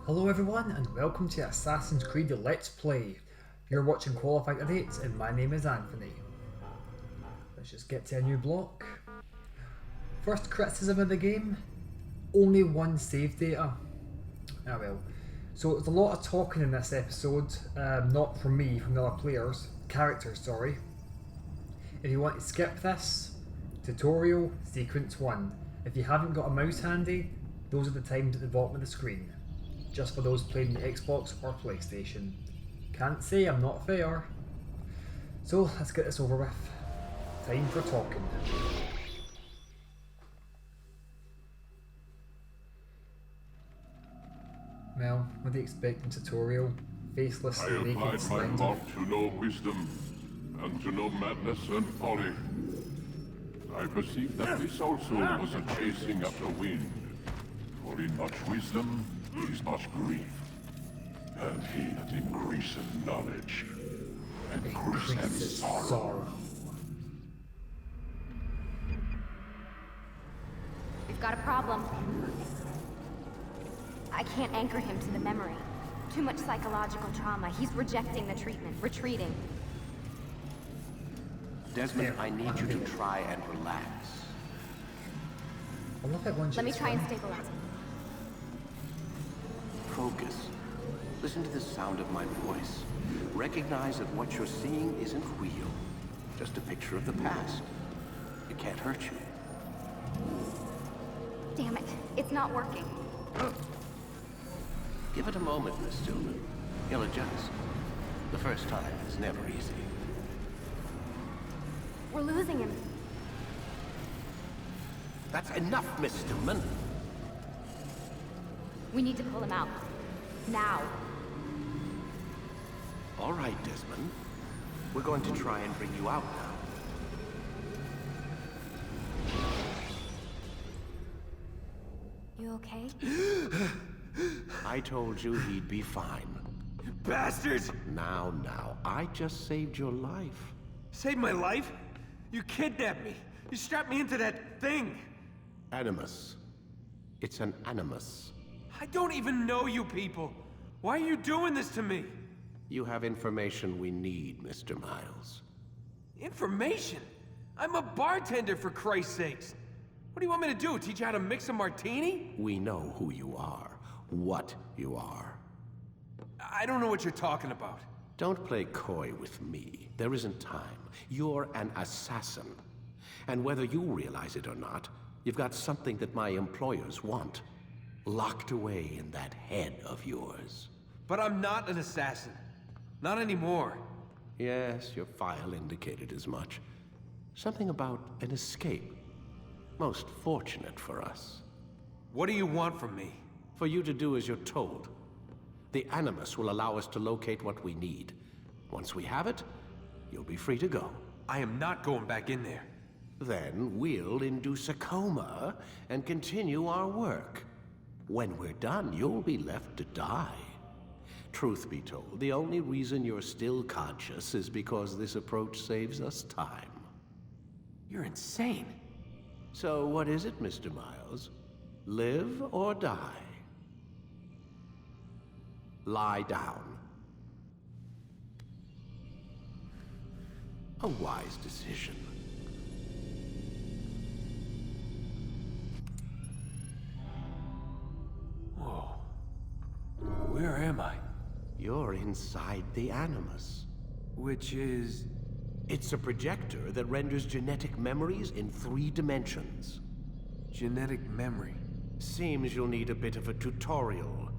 Hello everyone and welcome to Assassin's Creed Let's Play. You're watching Qualified Idiots and my name is Anthony. Let's just get to a new block. First criticism of the game, only one save data. Ah well. So there's a lot of talking in this episode, not from me, from the other characters sorry. If you want to skip this, tutorial, sequence 1. If you haven't got a mouse handy, those are the times at the bottom of the screen. Just for those playing the Xbox or PlayStation. Can't say I'm not fair. So let's get this over with. Time for talking. Well, what do you expect in tutorial? Faceless and naked I applied my slender. thought to know wisdom, and to know madness and folly. I perceived that this also was a chasing after wind. For in much wisdom is much grief. And he that increaseth knowledge increaseth sorrow. We've got a problem. I can't anchor him to the memory. Too much psychological trauma. He's rejecting the treatment, retreating. Desmond, I need you to try and relax. I love it when Let me try and stabilize him. Focus. Listen to the sound of my voice. Recognize that what you're seeing isn't real. Just a picture of the past. It can't hurt you. Damn it, it's not working. Give it a moment, Miss Stillman. He'll adjust. The first time is never easy. We're losing him. That's enough, Miss Stillman. We need to pull him out. Now. All right, Desmond. We're going to try and bring you out now. You okay? I told you he'd be fine. Bastards! Now, I just saved your life. Saved my life? You kidnapped me. You strapped me into that thing. Animus. It's an animus. I don't even know you people. Why are you doing this to me? You have information we need, Mr. Miles. Information? I'm a bartender, for Christ's sakes. What do you want me to do? Teach you how to mix a martini? We know who you are, what you are. I don't know what you're talking about. Don't play coy with me. There isn't time. You're an assassin. And whether you realize it or not, you've got something that my employers want. Locked away in that head of yours. But I'm not an assassin. Not anymore. Yes, your file indicated as much. Something about an escape. Most fortunate for us. What do you want from me? For you to do as you're told. The Animus will allow us to locate what we need. Once we have it, you'll be free to go. I am not going back in there. Then we'll induce a coma and continue our work. When we're done, you'll be left to die. Truth be told, the only reason you're still conscious is because this approach saves us time. You're insane. So what is it, Mr. Miles? Live or die? Lie down. A wise decision. Whoa. Where am I? You're inside the Animus. Which is... It's a projector that renders genetic memories in 3 dimensions. genetic memory. Seems you'll need a bit of a tutorial.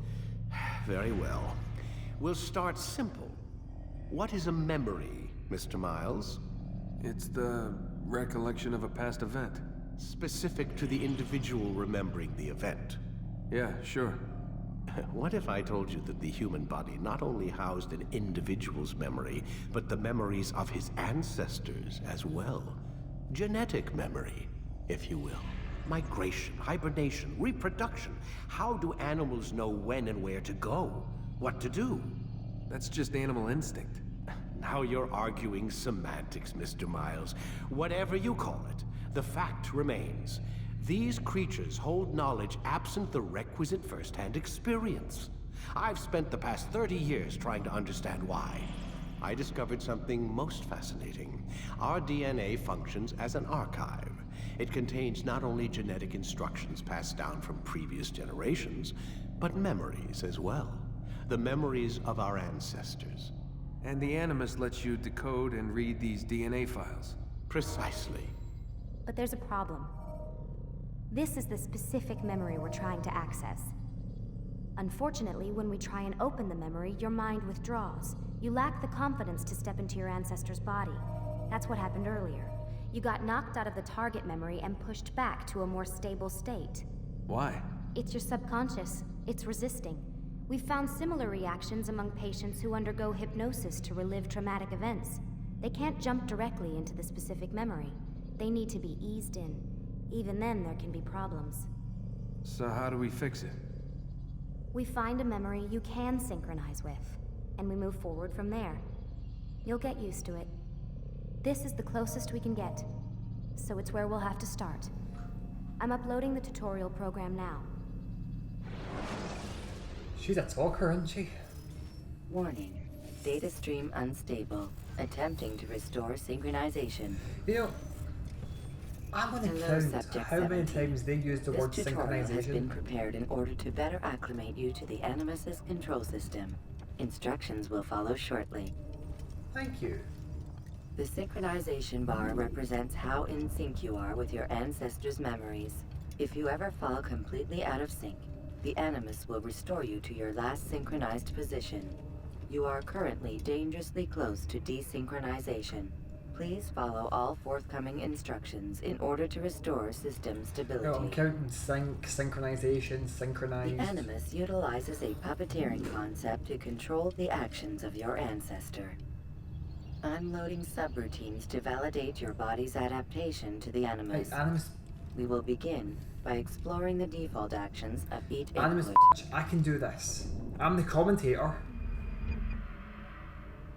Very well. We'll start simple. What is a memory, Mr. Miles? It's the recollection of a past event. Specific to the individual remembering the event. Yeah, sure. What if I told you that the human body not only housed an individual's memory, but the memories of his ancestors as well? Genetic memory, if you will. Migration, hibernation, reproduction. How do animals know when and where to go? What to do? That's just animal instinct. Now you're arguing semantics, Mr. Miles. Whatever you call it, the fact remains. These creatures hold knowledge absent the requisite first-hand experience. I've spent the past 30 years trying to understand why. I discovered something most fascinating. Our DNA functions as an archive. It contains not only genetic instructions passed down from previous generations, but memories as well. The memories of our ancestors. And the Animus lets you decode and read these DNA files. Precisely. But there's a problem. This is the specific memory we're trying to access. Unfortunately, when we try and open the memory, your mind withdraws. You lack the confidence to step into your ancestor's body. That's what happened earlier. You got knocked out of the target memory and pushed back to a more stable state. Why? It's your subconscious. It's resisting. We've found similar reactions among patients who undergo hypnosis to relive traumatic events. They can't jump directly into the specific memory. They need to be eased in. Even then, there can be problems. So how do we fix it? We find a memory you can synchronize with, and we move forward from there. You'll get used to it. This is the closest we can get, so it's where we'll have to start. I'm uploading the tutorial program now. She's a talker, isn't she? Warning. Data stream unstable. Attempting to restore synchronization. You know, I'm gonna Hello, count Subject how many 17. times they use the word This tutorial has been synchronization. prepared in order to better acclimate you to the Animus's control system. Instructions will follow shortly. Thank you. The synchronization bar represents how in sync you are with your ancestors' memories. If you ever fall completely out of sync, the Animus will restore you to your last synchronized position. You are currently dangerously close to desynchronization. Please follow all forthcoming instructions in order to restore system stability. No, I'm counting sync, synchronization, synchronized. The Animus utilizes a puppeteering concept to control the actions of your ancestor. I'm loading subroutines to validate your body's adaptation to the Hey, Animus. Animus, We will begin by exploring the default actions of each Animus, input. I can do this. I'm the commentator.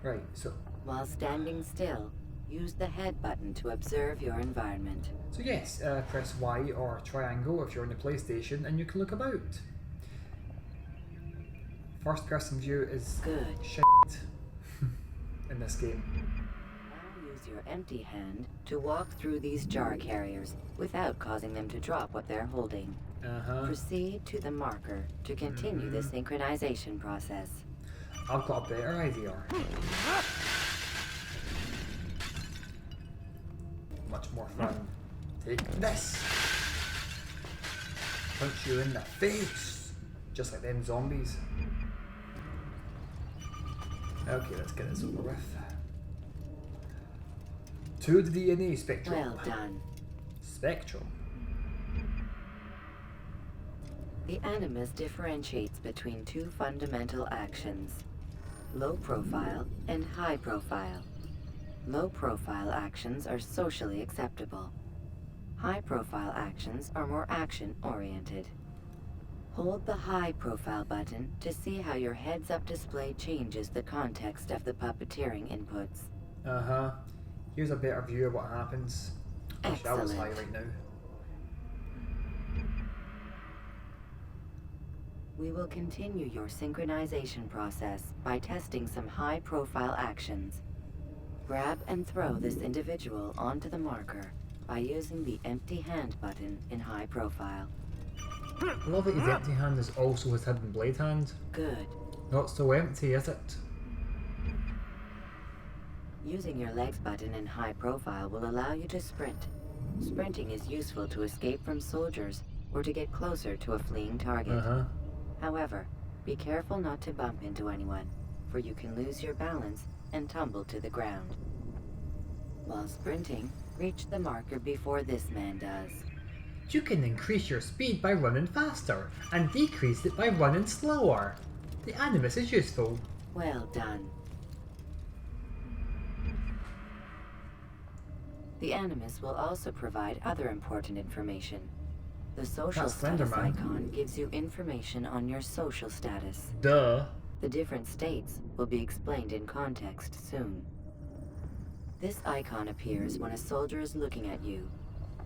Right, so While standing still, use the head button to observe your environment. yes, press Y or triangle if you're on the PlayStation, and you can look about. First person view is Good. shit in this game. Now use your empty hand to walk through these jar carriers without causing them to drop what they're holding. Proceed to the marker to continue the synchronization process. I've got a better idea. Much more fun. Take this. Punch you in the face. Just like them zombies. Okay, let's get this over with. To the DNA spectrum. Well done. Spectrum. The Animus differentiates between two fundamental actions: low profile and high profile. Low profile actions are socially acceptable. High profile actions are more action oriented. Hold the high profile button to see how your heads-up display changes the context of the puppeteering inputs. Uh-huh. Here's a better view of what happens. Wish that was high Excellent. right now. We will continue your synchronization process by testing some high-profile actions. Grab and throw this individual onto the marker by using the empty hand button in high profile. I love that his empty hand is also his hidden blade hand. Good. Not so empty, is it? Using your legs button in high profile will allow you to sprint. Sprinting is useful to escape from soldiers or to get closer to a fleeing target. Uh-huh. However, be careful not to bump into anyone, for you can lose your balance and tumble to the ground. While sprinting, reach the marker before this man does. You can increase your speed by running faster, and decrease it by running slower. The Animus is useful. Well done. The Animus will also provide other important information. The social That's status Slenderman. icon gives you information on your social status. Duh. The different states will be explained in context soon. This icon appears when a soldier is looking at you.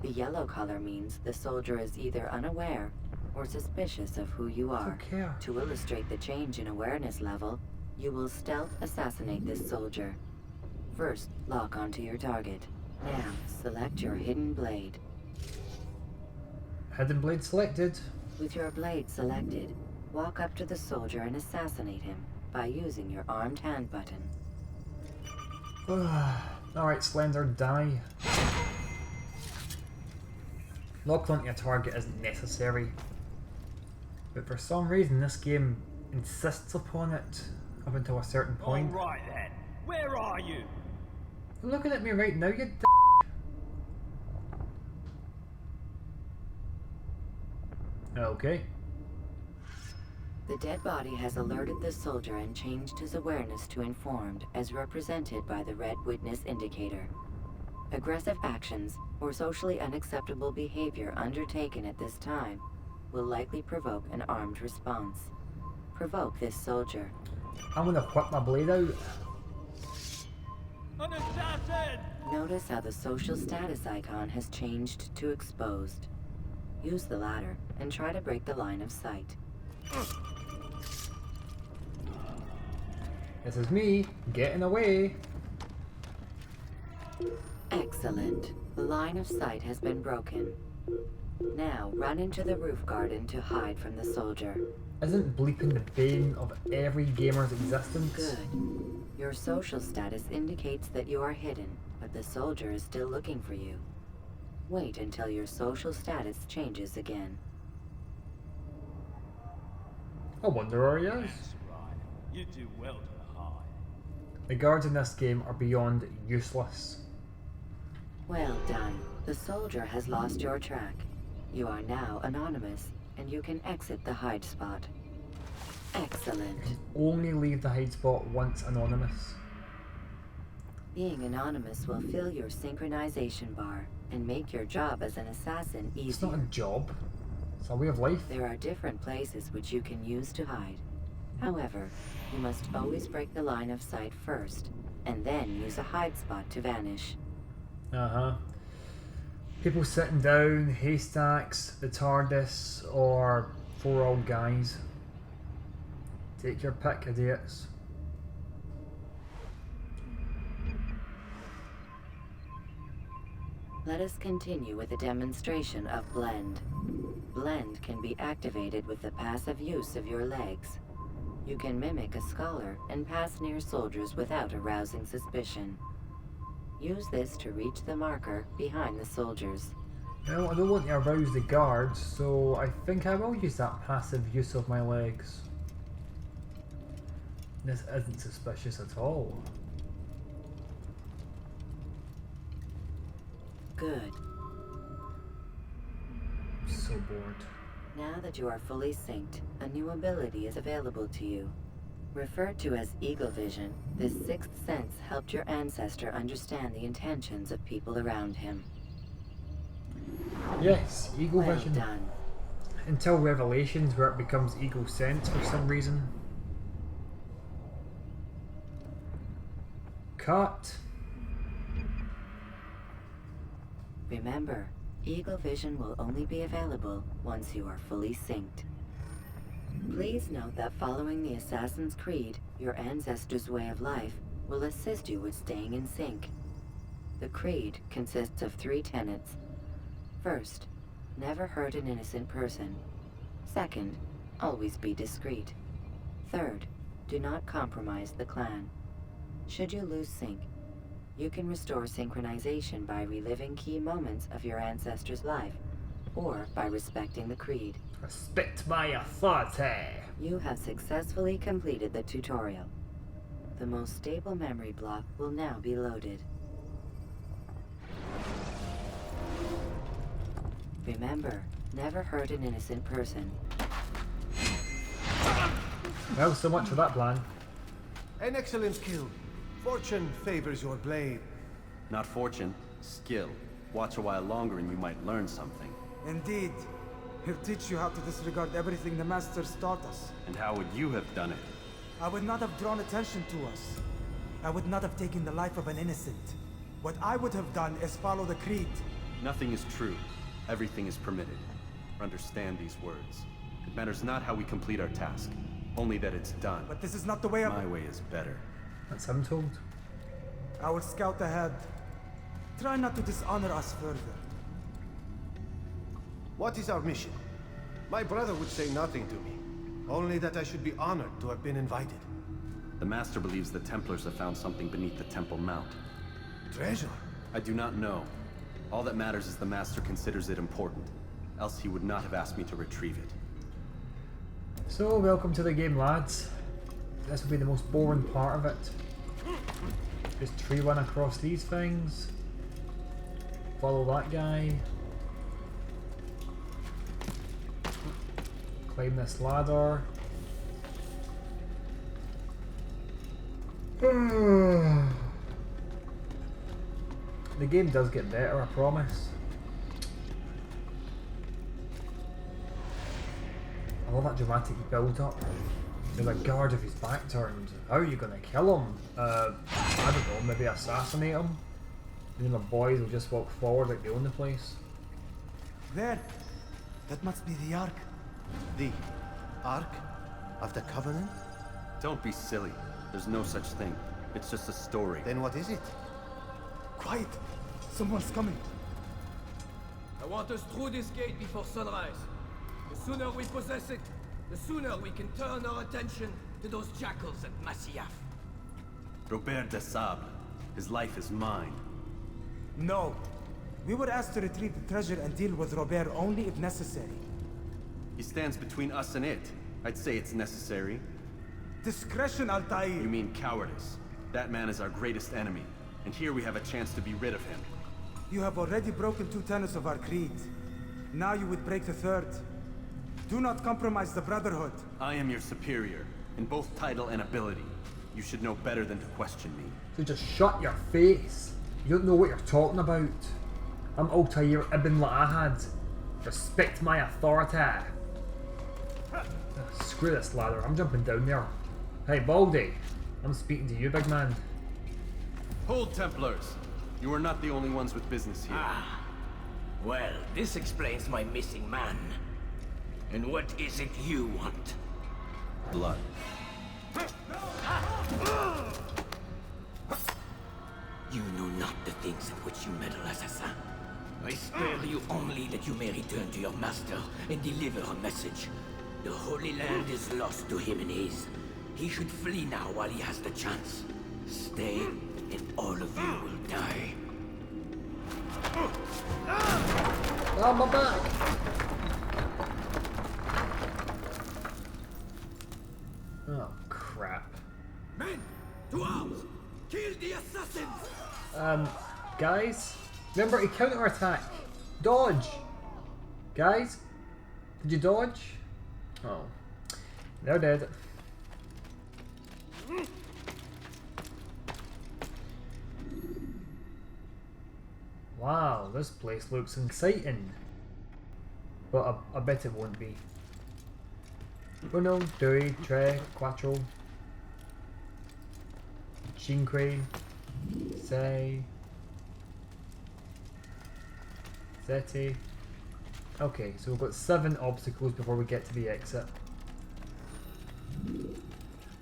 The yellow color means the soldier is either unaware or suspicious of who you are. Don't care. To illustrate the change in awareness level, you will stealth assassinate this soldier. First, lock onto your target. Now, select your hidden blade. Hidden blade selected. With your blade selected, walk up to the soldier and assassinate him by using your armed hand button. Alright, Slender, die. Locking onto a target isn't necessary, but for some reason this game insists upon it up until a certain point. Alright then, where are you? You're looking at me right now, you Okay. The dead body has alerted the soldier and changed his awareness to informed, as represented by the red witness indicator. Aggressive actions or socially unacceptable behavior undertaken at this time will likely provoke an armed response. Provoke this soldier. I'm gonna whip my blade out. An assassin! Notice how the social status icon has changed to exposed. Use the latter and try to break the line of sight. This is me, getting away. Excellent. The line of sight has been broken. Now run into the roof garden to hide from the soldier. Isn't bleeping the bane of every gamer's existence? Good. Your social status indicates that you are hidden, but the soldier is still looking for you. Wait until your social status changes again. I wonder where he is. That's right. You do well to hide. The guards in this game are beyond useless. Well done. The soldier has lost your track. You are now anonymous, and you can exit the hide spot. Excellent. Only leave the hide spot once anonymous. Being anonymous will fill your synchronization bar and make your job as an assassin It's not a easier. job. It's a way of life. There are different places which you can use to hide. However, you must always break the line of sight first, and then use a hide spot to vanish. Uh-huh. People sitting down, haystacks, the TARDIS, or four old guys. Take your pick, idiots. Let us continue with a demonstration of Blend. Blend can be activated with the passive use of your legs. You can mimic a scholar and pass near soldiers without arousing suspicion. Use this to reach the marker behind the soldiers. No, I don't want to arouse the guards, so I think I will use that passive use of my legs. This isn't suspicious at all. Good. I'm so bored. Now that you are fully synced, a new ability is available to you. Referred to as Eagle Vision, this sixth sense helped your ancestor understand the intentions of people around him. Yes, Eagle Well Vision. done. until Revelations, where it becomes Eagle Sense for some reason. Cut. Remember, Eagle Vision will only be available once you are fully synced. Please note that following the Assassin's Creed, your ancestors' way of life will assist you with staying in sync. The Creed consists of 3 tenets. First, never hurt an innocent person. Second, always be discreet. Third, do not compromise the clan. Should you lose sync, you can restore synchronization by reliving key moments of your ancestor's life, or by respecting the Creed. Respect my authority. You have successfully completed the tutorial. The most stable memory block will now be loaded. Remember, never hurt an innocent person. Well, so much for that plan. An excellent kill. Fortune favors your blade. Not fortune, skill. Watch a while longer and you might learn something. Indeed. He'll teach you how to disregard everything the Masters taught us. And how would you have done it? I would not have drawn attention to us. I would not have taken the life of an innocent. What I would have done is follow the Creed. Nothing is true. Everything is permitted. Understand these words. It matters not how we complete our task, only that it's done. But this is not the way My way is better. That's I'm told. I will scout ahead. Try not to dishonor us further. What is our mission? My brother would say nothing to me. Only that I should be honored to have been invited. The Master believes the Templars have found something beneath the Temple Mount. Treasure? I do not know. All that matters is the Master considers it important. Else he would not have asked me to retrieve it. So, welcome to the game, lads. This will be the most boring part of it. Just tree run across these things. Follow that guy. Climb this ladder. The game does get better, I promise. I love that dramatic build up. There's a guard with his back turned. How are you gonna kill him? I don't know, maybe assassinate him? And then the boys will just walk forward like they own the place. There. That must be the Ark. The Ark of the Covenant? Don't be silly. There's no such thing. It's just a story. Then what is it? Quiet. Someone's coming. I want us through this gate before sunrise. The sooner we possess it, the sooner we can turn our attention to those jackals at Masyaf. Robert de Sable. His life is mine. No. We were asked to retrieve the treasure and deal with Robert only if necessary. He stands between us and it. I'd say it's necessary. Discretion, Altair. You mean cowardice. That man is our greatest enemy, and here we have a chance to be rid of him. You have already broken 2 tenets of our creed. Now you would break the 3rd. Do not compromise the Brotherhood. I am your superior, in both title and ability. You should know better than to question me. So just shut your face. You don't know what you're talking about. I'm Altair Ibn La'ahad. Respect my authority. Screw this ladder, I'm jumping down there. Hey Baldy, I'm speaking to you, big man. Hold, Templars! You are not the only ones with business here. Well, this explains my missing man. And what is it you want? Blood. You know not the things in which you meddle, assassin. I spare you only that you may return to your master and deliver a message. The Holy Land is lost to him and his. He should flee now while he has the chance. Stay, and all of you will die. Oh, my back! Oh, crap. Men, to arms! Kill the assassins! Guys, remember to counter-attack. Dodge! Guys, did you dodge? Oh, they're dead. Wow, this place looks exciting. But I bet it won't be. Uno, due, tre, quattro, cinque, sei, sette. Okay, so we've got 7 obstacles before we get to the exit.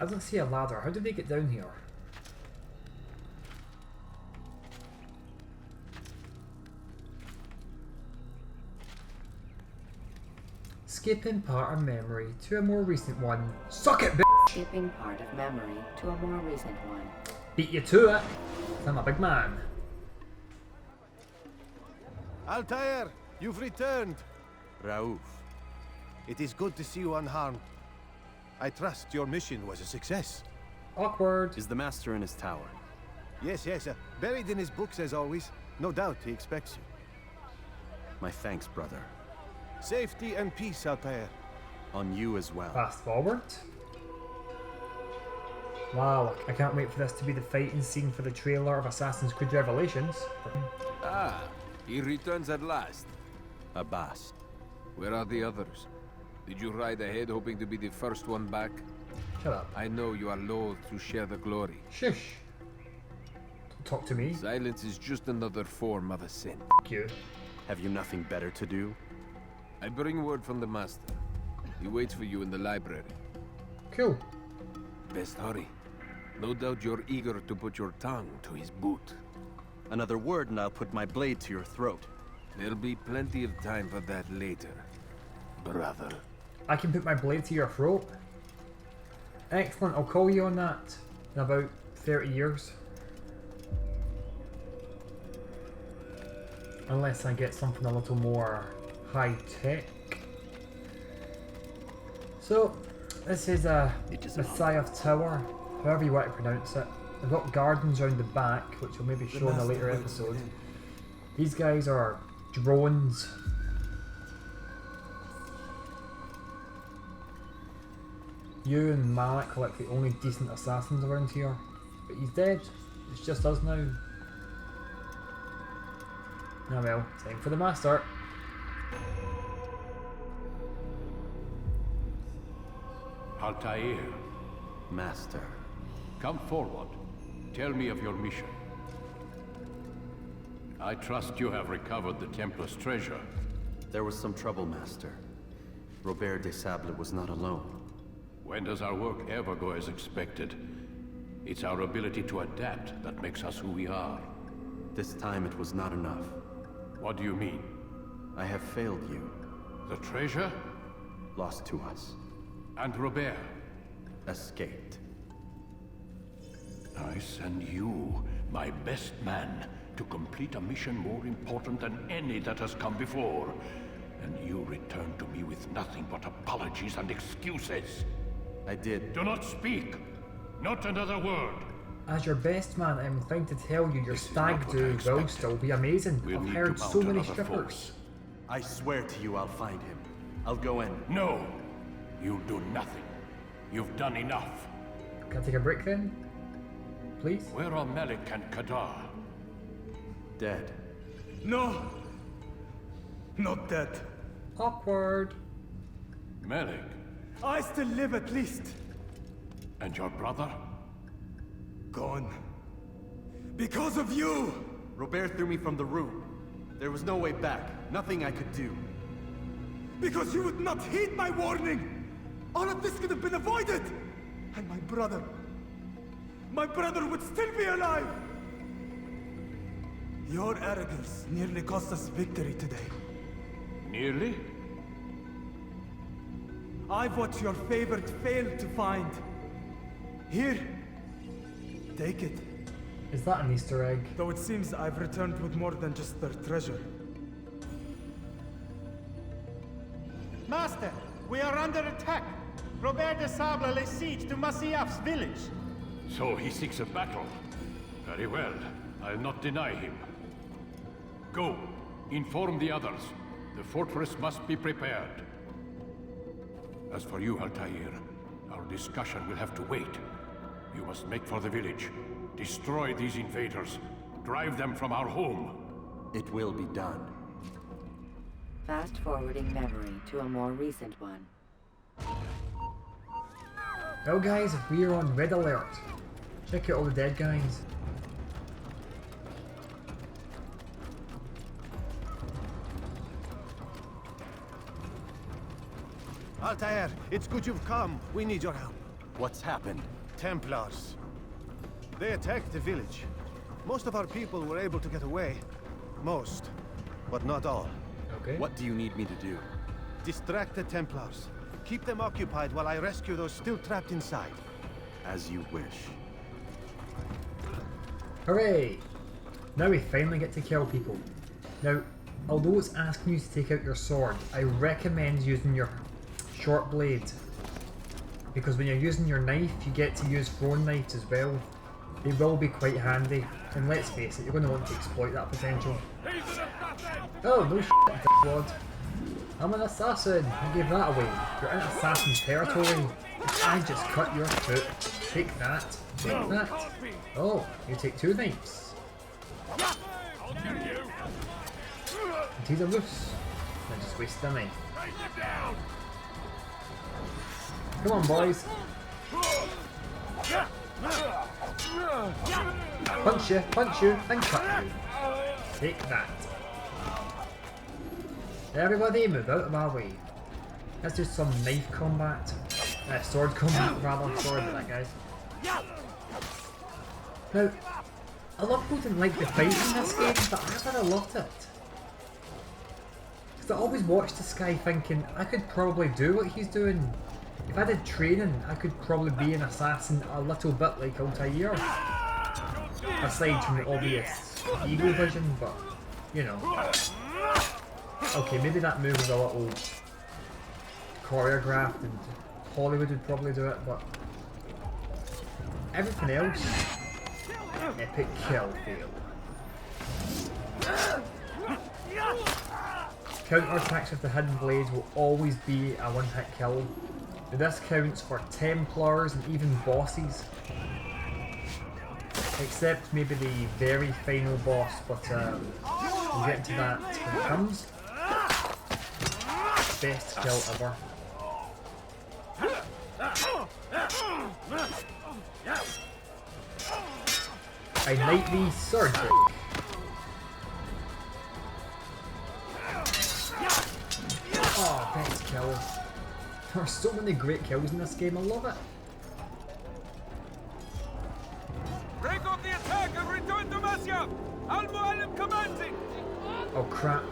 I don't see a ladder. How did they get down here? Skipping part of memory to a more recent one. Suck it, bitch! Skipping part of memory to a more recent one. Beat you to it. I'm a big man. Altair, you've returned. Raouf. It is good to see you unharmed. I trust your mission was a success. Awkward. Is the Master in his tower? Yes, buried in his books as always. No doubt he expects you. My thanks, brother. Safety and peace, Altair. On you as well. Fast forward. Wow, I can't wait for this to be the fighting scene for the trailer of Assassin's Creed Revelations. Ah, he returns at last. Abbas. Where are the others? Did you ride ahead hoping to be the first one back? Shut up. I know you are loath to share the glory. Shush. Don't talk to me. Silence is just another form of a sin. F*** you. Have you nothing better to do? I bring word from the Master. He waits for you in the library. Cool. Best hurry. No doubt you're eager to put your tongue to his boot. Another word and I'll put my blade to your throat. There'll be plenty of time for that later, brother. I can put my blade to your throat. Excellent, I'll call you on that in about 30 years. Unless I get something a little more high-tech. So, this is a Messiah Tower, however you want to pronounce it. I've got gardens around the back, which will maybe show in a later episode. These guys are drones. You and Malik are like the only decent assassins around here. But he's dead. It's just us now. Oh well, time for the Master. Altair. Master. Come forward. Tell me of your mission. I trust you have recovered the Templar's treasure. There was some trouble, Master. Robert de Sable was not alone. When does our work ever go as expected? It's our ability to adapt that makes us who we are. This time it was not enough. What do you mean? I have failed you. The treasure? Lost to us. And Robert? Escaped. I send you, my best man, to complete a mission more important than any that has come before. And you return to me with nothing but apologies and excuses. I did. Do not speak! Not another word! As your best man, I'm inclined to tell you your stag do will still be amazing. I've heard so many strippers. I swear to you I'll find him. I'll go in. No! You'll do nothing. You've done enough. Can I take a break then? Please? Where are Malik and Kadar? Dead. No! Not dead. Awkward. Malik? I still live at least. And your brother? Gone. Because of you! Robert threw me from the room. There was no way back. Nothing I could do. Because you would not heed my warning! All of this could have been avoided! And my brother would still be alive! Your arrogance nearly cost us victory today. Nearly? I've what your favorite failed to find. Here. Take it. Is that an Easter egg? Though it seems I've returned with more than just their treasure. Master, we are under attack. Robert de Sable lays siege to Masyaf's village. So he seeks a battle. Very well. I'll not deny him. Go. Inform the others. The fortress must be prepared. As for you, Altair, our discussion will have to wait. You must make for the village. Destroy these invaders. Drive them from our home. It will be done. Fast forwarding memory to a more recent one. Well guys, we are on red alert. Check out all the dead guys. Altair, it's good you've come. We need your help. What's happened? Templars. They attacked the village. Most of our people were able to get away. Most, but not all. Okay. What do you need me to do? Distract the Templars. Keep them occupied while I rescue those still trapped inside. As you wish. Hooray! Now we finally get to kill people. Now, although it's asking you to take out your sword, I recommend using your short blade. Because when you're using your knife, you get to use thrown knives as well. They will be quite handy. And let's face it, you're going to want to exploit that potential. Oh, no shit, dickwad. I'm an assassin. I gave that away. You're in assassin territory. I just cut your foot. Take that. Take that. Oh, you take 2 knives. He's a loose. I just wasted a knife. Come on, boys. Punch you, and cut you. Take that. Everybody move out of our way. Let's do some knife combat. Sword combat, rather. Sorry about that, guys. Now, a lot of people didn't like the fight in this game, but I kind of loved it. Because I always watched this guy thinking, I could probably do what he's doing. If I did training, I could probably be an assassin a little bit like Altair. Aside from the obvious ego vision, but, you know. Okay, maybe that move is a little choreographed and Hollywood would probably do it, but everything else, epic kill fail. Counter-attacks with the hidden blades will always be a one-hit kill. Now this counts for Templars and even bosses. Except maybe the very final boss, but we'll get into that when it comes. Best kill ever. I knight thee sword trick. Oh, best kill. There are so many great kills in this game, I love it. Break off the attack and return to Masyaf! Al-Mualim commencing! Oh crap.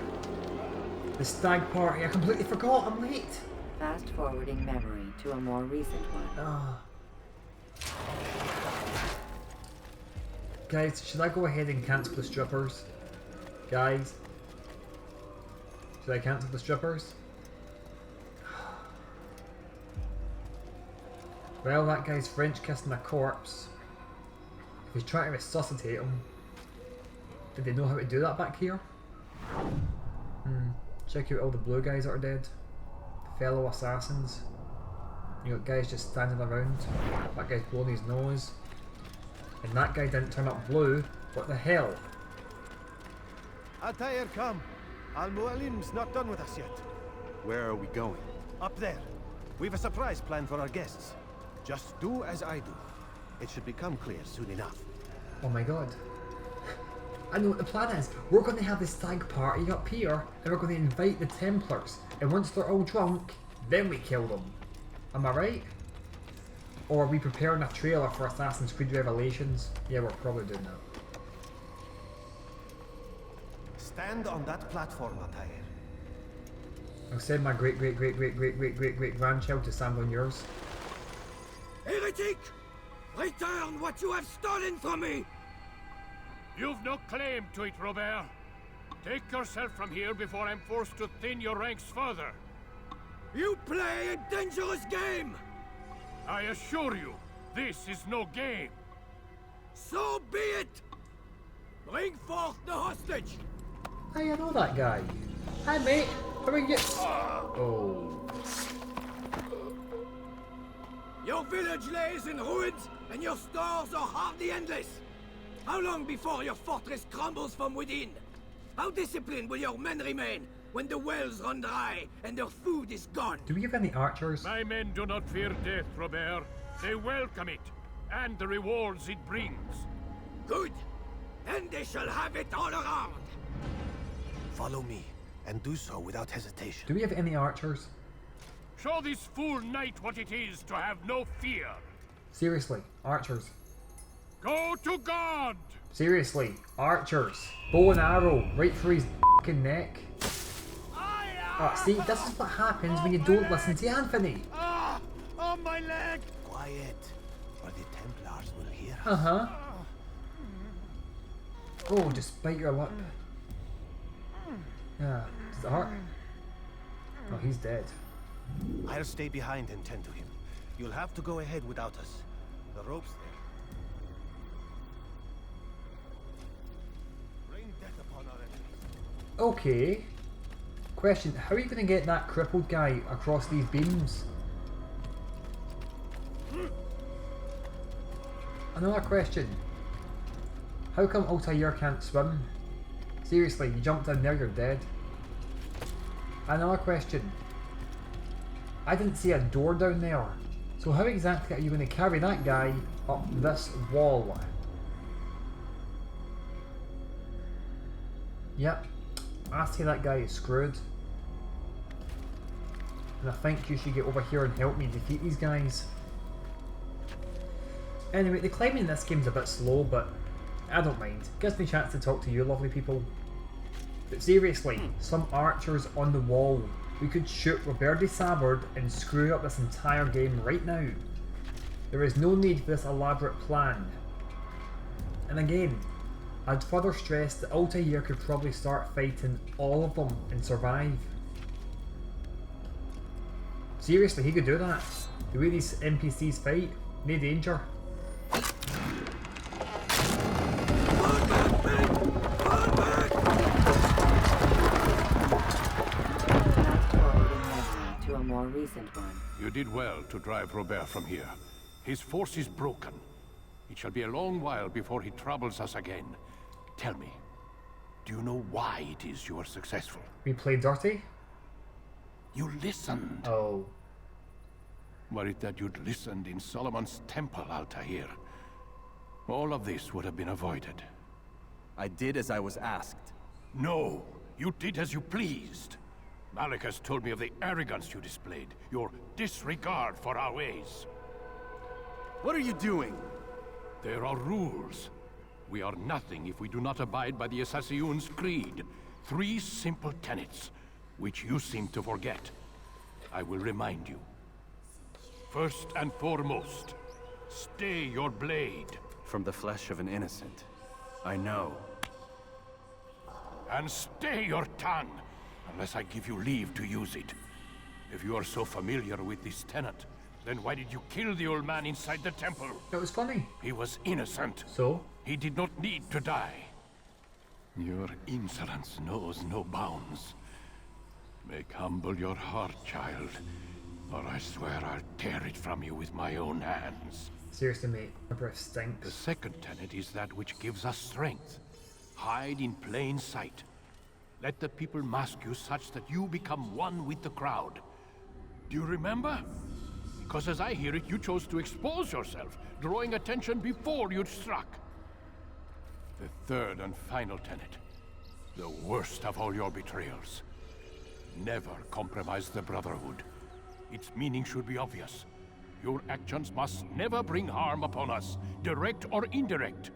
The stag party, I completely forgot, I'm late. Fast forwarding memory to a more recent one. Guys, should I go ahead and cancel the strippers? Guys? Should I cancel the strippers? Well, that guy's French kissing a corpse. If he's trying to resuscitate him, did they know how to do that back here? Check out all the blue guys that are dead. Fellow assassins. You got guys just standing around. That guy's blowing his nose. And that guy didn't turn up blue. What the hell? Altair, come. Al-Mualim's not done with us yet. Where are we going? Up there. We've a surprise plan for our guests. Just do as I do. It should become clear soon enough. Oh my god. I know what the plan is. We're going to have this stag party up here, and we're going to invite the Templars. And once they're all drunk, then we kill them. Am I right? Or are we preparing a trailer for Assassin's Creed Revelations? Yeah, we're probably doing that. Stand on that platform, Altair. I'll send my great grandchild to stand on yours. Heretic! Return what you have stolen from me! You've no claim to it, Robert. Take yourself from here before I'm forced to thin your ranks further. You play a dangerous game! I assure you, this is no game. So be it! Bring forth the hostage! Hey, I know that guy. Hi, mate. How are you? Oh. Your village lays in ruins, and your stores are hardly endless. How long before your fortress crumbles from within? How disciplined will your men remain when the wells run dry and their food is gone. Do we have any archers? My men do not fear death, Robert. They welcome it, and the rewards it brings. Good. Then they shall have it all around. Follow me, and do so without hesitation. Do we have any archers? Show this fool knight what it is to have no fear. Seriously, archers. Go to God! Seriously, archers. Bow and arrow, right through his fucking neck. See, this is what happens when you don't listen to Anthony. Oh, my leg! Quiet, or the Templars will hear us. Uh-huh. Oh, just bite your lip. Yeah, does it hurt? Oh, he's dead. I'll stay behind and tend to him. You'll have to go ahead without us. The rope's there. Rain death upon our enemies. Okay. Question, how are you going to get that crippled guy across these beams? Another question. How come Altair can't swim? Seriously, you jumped in there, you're dead. Another question. I didn't see a door down there. So how exactly are you going to carry that guy up this wall? Yep. I say that guy is screwed. And I think you should get over here and help me defeat these guys. Anyway, the climbing in this game's a bit slow, but I don't mind. Gives me a chance to talk to you lovely people. But seriously, some archers on the wall. We could shoot Robert de Sabard and screw up this entire game right now. There is no need for this elaborate plan. And again, I'd further stress that Altair could probably start fighting all of them and survive. Seriously, he could do that. The way these NPCs fight, no danger. To a more recent one. You did well to drive Robert from here. His force is broken. It shall be a long while before he troubles us again. Tell me, do you know why it is you are successful? We played dirty? You listened. Oh. Were it that you'd listened in Solomon's temple, Altair, all of this would have been avoided. I did as I was asked. No, you did as you pleased. Malik has told me of the arrogance you displayed, your disregard for our ways. What are you doing? There are rules. We are nothing if we do not abide by the Assassin's creed. 3 simple tenets, which you seem to forget. I will remind you. First and foremost, stay your blade. From the flesh of an innocent. I know. And stay your tongue, unless I give you leave to use it. If you are so familiar with this tenet, then why did you kill the old man inside the temple? That was funny. He was innocent. So? He did not need to die. Your insolence knows no bounds. Make humble your heart, child, or I swear I'll tear it from you with my own hands. Seriously, mate, my breath stinks. The second tenet is that which gives us strength. Hide in plain sight. Let the people mask you such that you become one with the crowd. Do you remember? Because as I hear it, you chose to expose yourself, drawing attention before you'd struck. The third and final tenet. The worst of all your betrayals. Never compromise the Brotherhood. Its meaning should be obvious. Your actions must never bring harm upon us, direct or indirect.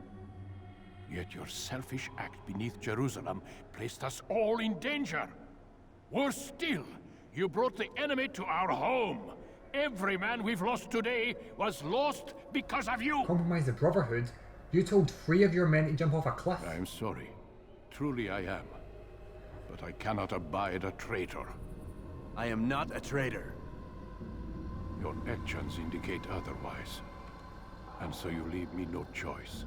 Yet your selfish act beneath Jerusalem placed us all in danger. Worse still, you brought the enemy to our home. Every man we've lost today was lost because of you. Compromise the Brotherhood? You told 3 of your men to jump off a cliff. I'm sorry. Truly I am. But I cannot abide a traitor. I am not a traitor. Your actions indicate otherwise. And so you leave me no choice.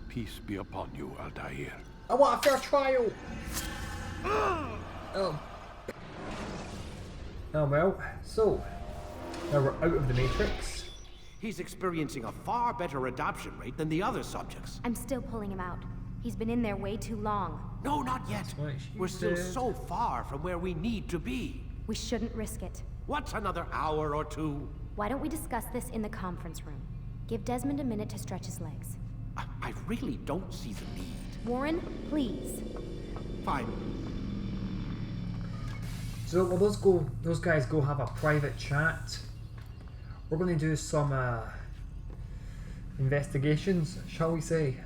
Peace be upon you, Altair. I want a fair trial! Oh. Oh well, so, now we're out of the Matrix. He's experiencing a far better adoption rate than the other subjects. I'm still pulling him out. He's been in there way too long. No, not yet. We're still so far from where we need to be. We shouldn't risk it. What's another hour or two? Why don't we discuss this in the conference room? Give Desmond a minute to stretch his legs. I really don't see the need. Warren, please. Fine. So will those guys go have a private chat? We're going to do some investigations, shall we say?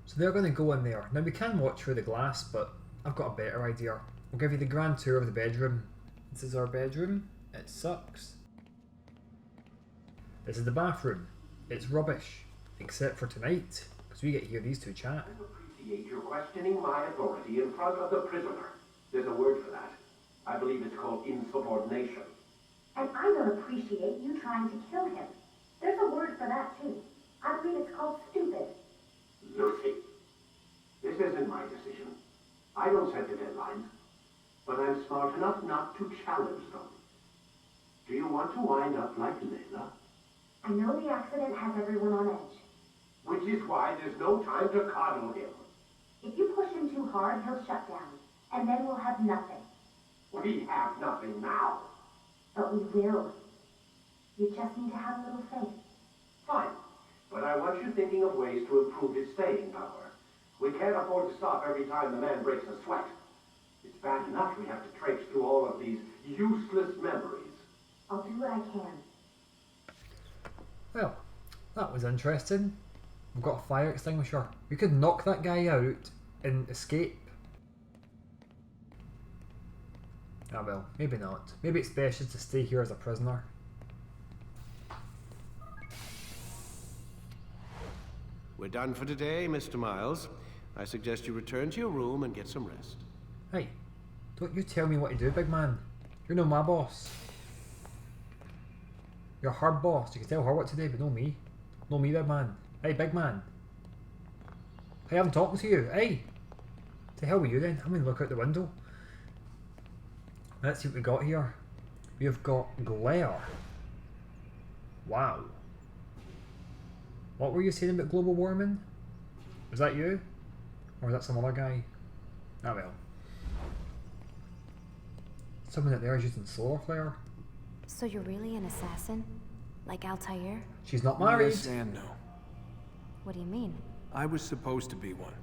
So they're going to go in there. Now we can watch through the glass, but I've got a better idea. We'll give you the grand tour of the bedroom. This is our bedroom. It sucks. This is the bathroom. It's rubbish. Except for tonight, because we get to hear these two chat. Appreciate your questioning my authority in front of the prisoner. There's a word for that. I believe it's called insubordination. And I don't appreciate you trying to kill him. There's a word for that too. I believe it's called stupid. Lucy, this isn't my decision. I don't set the deadlines, but I'm smart enough not to challenge them. Do you want to wind up like Layla? I know the accident has everyone on edge. Which is why there's no time to coddle him. If you push him too hard, he'll shut down, and then we'll have nothing. We have nothing now. But we will. You just need to have a little faith. Fine, but I want you thinking of ways to improve his staying power. We can't afford to stop every time the man breaks a sweat. It's bad enough we have to traipse through all of these useless memories. I'll do what I can. Well, that was interesting. We've got a fire extinguisher. We could knock that guy out and escape. Ah well, maybe not. Maybe it's best just to stay here as a prisoner. We're done for today, Mr. Miles. I suggest you return to your room and get some rest. Hey, don't you tell me what to do, big man. You're no my boss. You're her boss. You can tell her what to do, but no me. No me, big man. Hey, big man. Hey, I'm talking to you. Hey! To hell with you then. I'm going to look out the window. Let's see what we got here. We've got glare. Wow. What were you saying about global warming? Was that you? Or was that some other guy? Ah well. Someone out there is using solar flare. So you're really an assassin? Like Altair? She's not married. Yes and no. What do you mean? I was supposed to be one,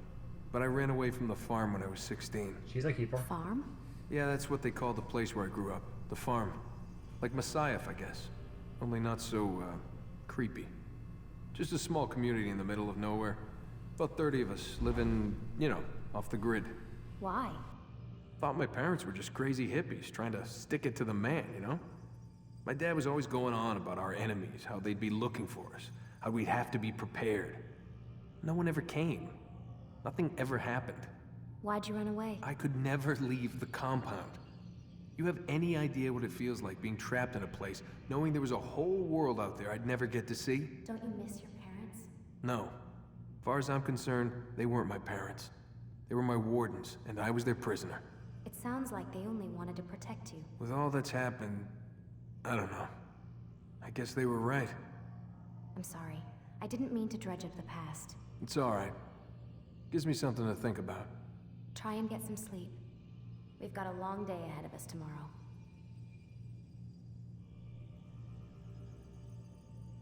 but I ran away from the farm when I was 16. She's a keeper. Farm? Yeah, that's what they call the place where I grew up. The farm. Like Messiah, I guess. Only not so, creepy. Just a small community in the middle of nowhere. About 30 of us living, you know, off the grid. Why? Thought my parents were just crazy hippies trying to stick it to the man, you know? My dad was always going on about our enemies, how they'd be looking for us, how we'd have to be prepared. No one ever came. Nothing ever happened. Why'd you run away? I could never leave the compound. You have any idea what it feels like being trapped in a place, knowing there was a whole world out there I'd never get to see? Don't you miss your parents? No. As far as I'm concerned, they weren't my parents. They were my wardens, and I was their prisoner. It sounds like they only wanted to protect you. With all that's happened, I don't know. I guess they were right. I'm sorry. I didn't mean to dredge up the past. It's alright. Gives me something to think about. Try and get some sleep. We've got a long day ahead of us tomorrow.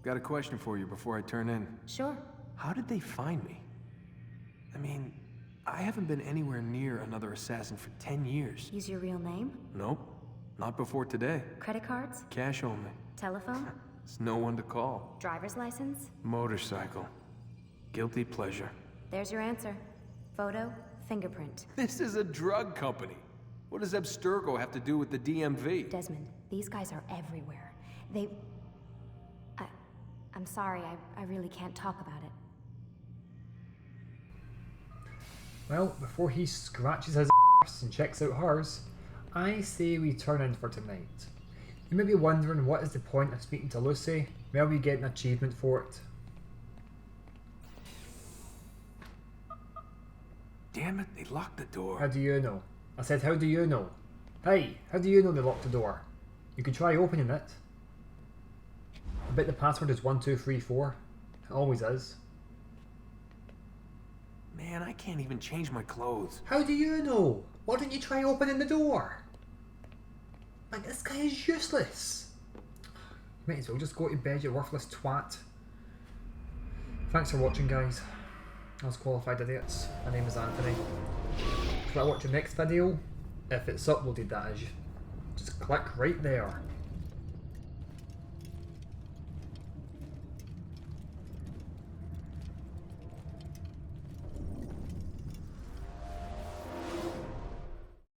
Got a question for you before I turn in. Sure. How did they find me? I mean, I haven't been anywhere near another assassin for 10 years. Use your real name? Nope. Not before today. Credit cards? Cash only. Telephone? There's no one to call. Driver's license? Motorcycle. Guilty pleasure. There's your answer. Photo, fingerprint. This is a drug company. What does Abstergo have to do with the DMV? Desmond, these guys are everywhere. I'm sorry, I really can't talk about it. Well, before he scratches his ass and checks out hers, I say we turn in for tonight. You may be wondering what is the point of speaking to Lucy? Well, we get an achievement for it. Damn it, they locked the door. How do you know? I said, how do you know? Hey, how do you know they locked the door? You could try opening it. I bet the password is 1234. It always is. Man, I can't even change my clothes. How do you know? Why don't you try opening the door? Like, this guy is useless. You might as well just go to bed, you worthless twat. Thanks for watching, guys. I was Qualified Idiots. My name is Anthony. If you want to watch the next video, if it's uploaded that is, just click right there.